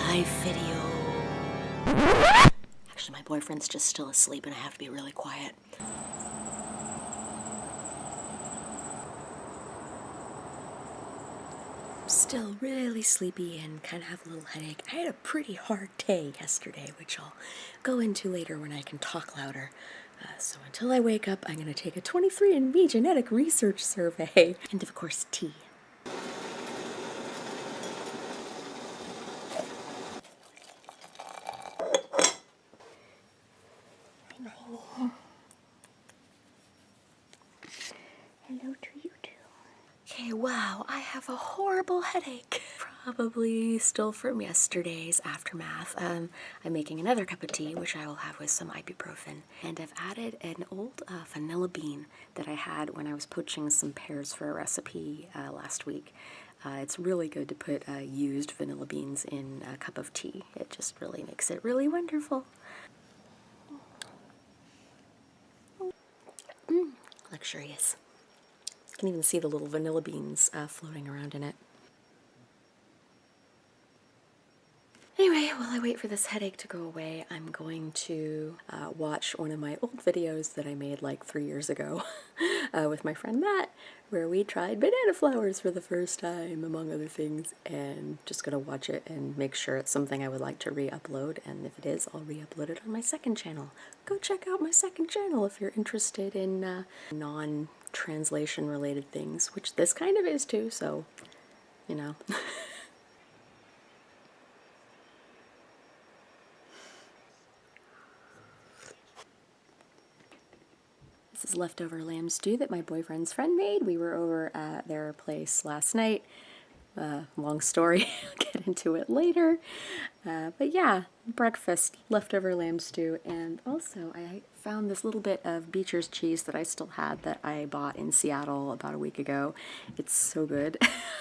live video. Actually, my boyfriend's just still asleep and I have to be really quiet. I'm still really sleepy and kind of have a little headache. I had a pretty hard day yesterday, which I'll go into later when I can talk louder. So until I wake up, I'm going to take a 23andMe genetic research survey. And of course, tea. Hello to you too. Okay, wow, I have a horrible headache. Probably still from yesterday's aftermath. I'm making another cup of tea, which I will have with some ibuprofen. And I've added an old vanilla bean that I had when I was poaching some pears for a recipe last week. It's really good to put used vanilla beans in a cup of tea. It just really makes it really wonderful. Luxurious. You can even see the little vanilla beans floating around in it. Anyway, while I wait for this headache to go away, I'm going to watch one of my old videos that I made like 3 years ago with my friend Matt, where we tried banana flowers for the first time, among other things, and just gonna watch it and make sure it's something I would like to re-upload, and if it is, I'll re-upload it on my second channel. Go check out my second channel if you're interested in non-translation related things, which this kind of is too, so, you know. This is leftover lamb stew that my boyfriend's friend made. We were over at their place last night. Long story, I'll get into it later. But yeah, breakfast, leftover lamb stew, and also I found this little bit of Beecher's cheese that I still had that I bought in Seattle about a week ago. It's so good.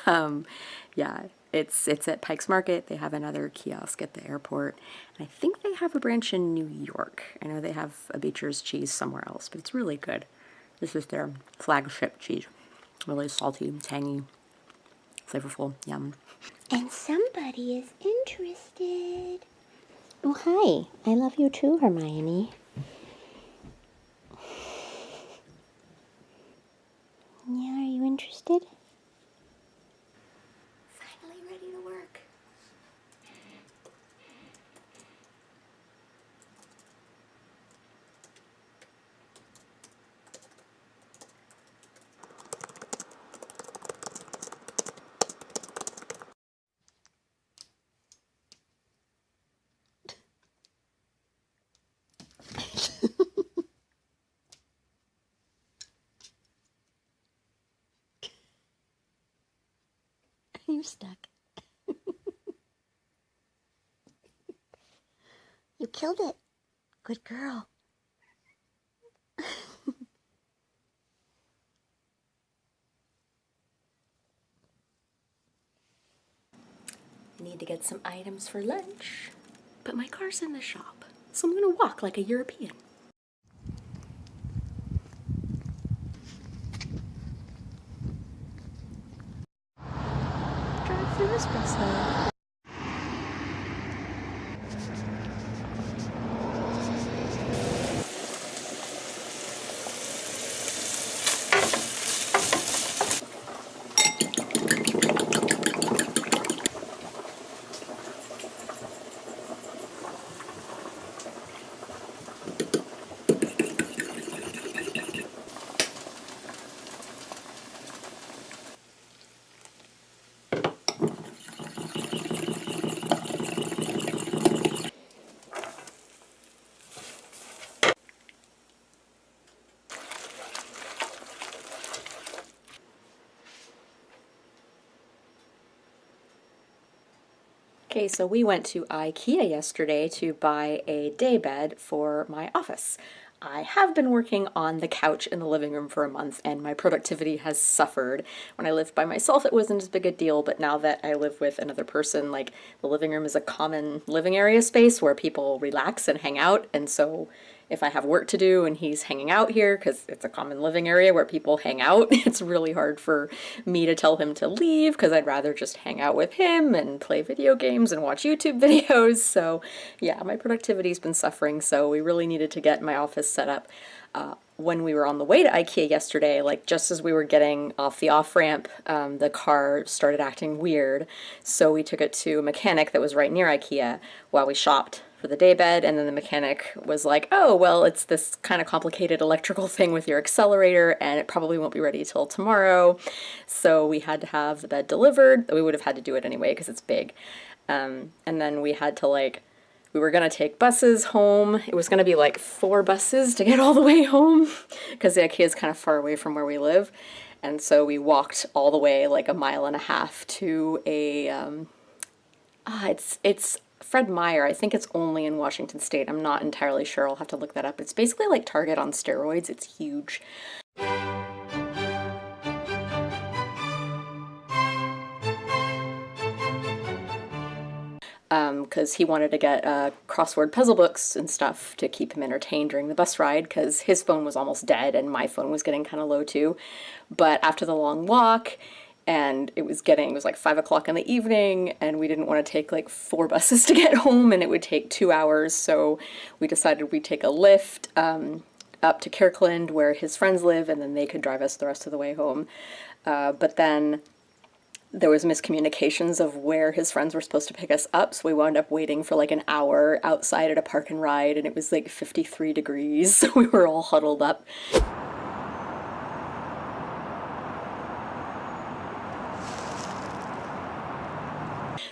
Yeah, it's at Pike's Market. They have another kiosk at the airport. And I think they have a branch in New York. I know they have a Beecher's cheese somewhere else, but it's really good. This is their flagship cheese. Really salty, tangy, flavorful, yum. And somebody is interested. Oh, hi. I love you too, Hermione. Yeah, are you interested? Finally ready to work. You're stuck. You killed it. Good girl. I need to get some items for lunch, but my car's in the shop, so I'm gonna walk like a European. Drive through espresso. Okay, so we went to IKEA yesterday to buy a daybed for my office. I have been working on the couch in the living room for a month and my productivity has suffered. When I lived by myself, it wasn't as big a deal, but now that I live with another person, like, the living room is a common living area space where people relax and hang out, and so if I have work to do and he's hanging out here, because it's a common living area where people hang out, it's really hard for me to tell him to leave because I'd rather just hang out with him and play video games and watch YouTube videos. So yeah, my productivity's been suffering, so we really needed to get my office set up. When we were on the way to IKEA yesterday, like just as we were getting off the off-ramp, the car started acting weird. So we took it to a mechanic that was right near IKEA while we shopped for the daybed, and then the mechanic was like, oh, well, it's this kind of complicated electrical thing with your accelerator, and it probably won't be ready till tomorrow. So we had to have the bed delivered. We would have had to do it anyway because it's big. And then we had to we were gonna take buses home. It was gonna be like 4 buses to get all the way home because the IKEA is kind of far away from where we live. And so we walked all the way like 1.5 miles to a, it's Fred Meyer. I think it's only in Washington State. I'm not entirely sure. I'll have to look that up. It's basically like Target on steroids. It's huge. Because he wanted to get crossword puzzle books and stuff to keep him entertained during the bus ride, because his phone was almost dead and my phone was getting kind of low too. But after the long walk, and it was like 5 o'clock in the evening, and we didn't want to take like 4 buses to get home, and it would take 2 hours, so we decided we'd take a Lyft up to Kirkland where his friends live, and then they could drive us the rest of the way home. But then there was miscommunications of where his friends were supposed to pick us up, so we wound up waiting for like an hour outside at a park and ride, and it was like 53 degrees, so we were all huddled up.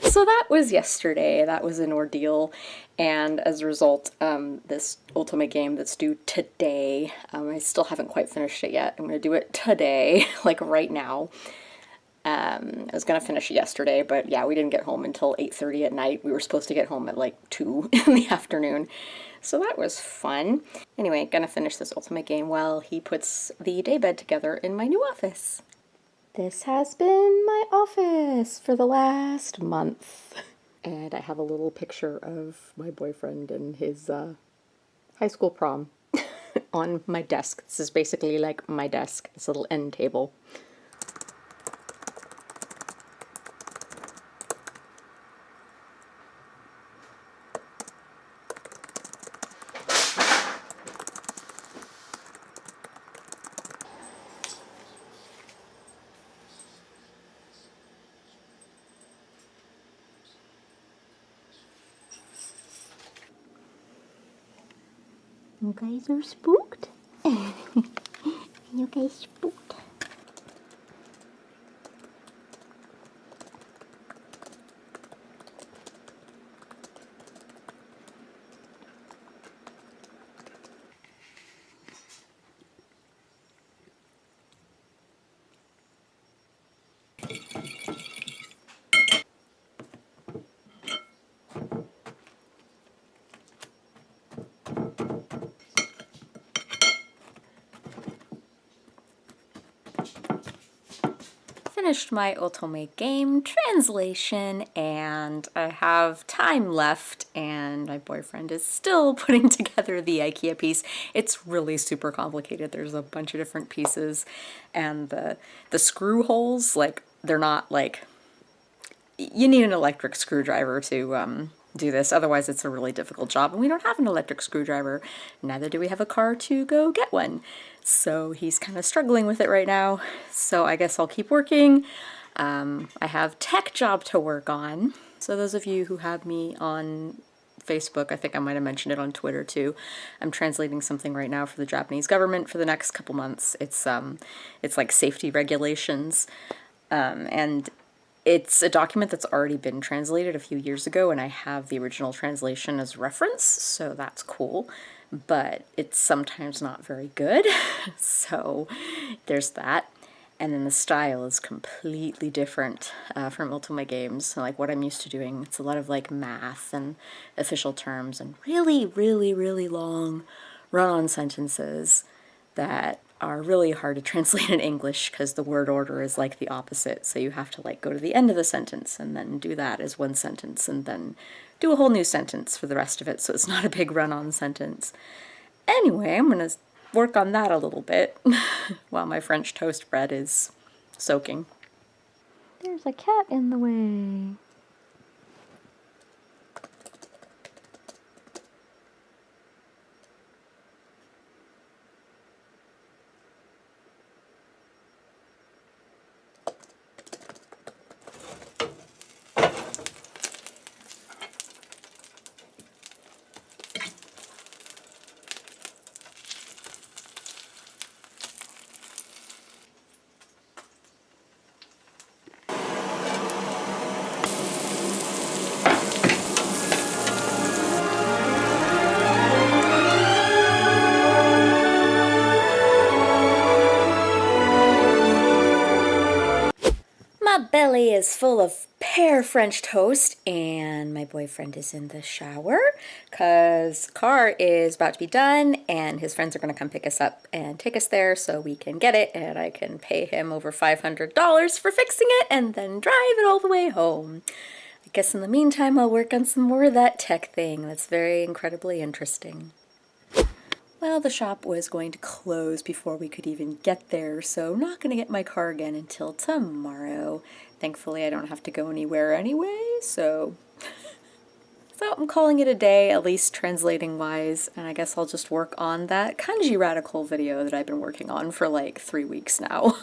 So that was yesterday. That was an ordeal, and as a result, this otome game that's due today, I still haven't quite finished it yet. I'm going to do it today, like right now. I was going to finish it yesterday, but yeah, we didn't get home until 8:30 at night. We were supposed to get home at like 2 in the afternoon. So that was fun. Anyway, gonna finish this otome game while he puts the daybed together in my new office. This has been my office for the last month. And I have a little picture of my boyfriend and his high school prom on my desk. This is basically like my desk, this little end table. You guys are spooked? You guys spooked? Finished my otome game translation, and I have time left, and my boyfriend is still putting together the IKEA piece. It's really super complicated. There's a bunch of different pieces, and the screw holes, like, they're not like, you need an electric screwdriver to do this, otherwise it's a really difficult job, and we don't have an electric screwdriver. Neither do we have a car to go get one. So he's kind of struggling with it right now, so I guess I'll keep working. I have tech job to work on. So those of you who have me on Facebook, I think I might have mentioned it on Twitter too, I'm translating something right now for the Japanese government for the next couple months. It's like safety regulations, and it's a document that's already been translated a few years ago, and I have the original translation as reference, so that's cool. But it's sometimes not very good, so there's that. And then the style is completely different from otome games, like what I'm used to doing. It's a lot of like math and official terms and really, really, really long run-on sentences that are really hard to translate in English because the word order is like the opposite, so you have to like go to the end of the sentence and then do that as one sentence and then do a whole new sentence for the rest of it, so it's not a big run-on sentence. Anyway, I'm gonna work on that a little bit while my French toast bread is soaking. There's a cat in the way. My belly is full of pear French toast, and my boyfriend is in the shower because car is about to be done and his friends are going to come pick us up and take us there so we can get it and I can pay him over $500 for fixing it and then drive it all the way home. I guess in the meantime I'll work on some more of that tech thing. That's very incredibly interesting. Well, the shop was going to close before we could even get there, so I'm not going to get my car again until tomorrow. Thankfully, I don't have to go anywhere anyway, so I'm calling it a day, at least translating wise, and I guess I'll just work on that kanji radical video that I've been working on for like 3 weeks now.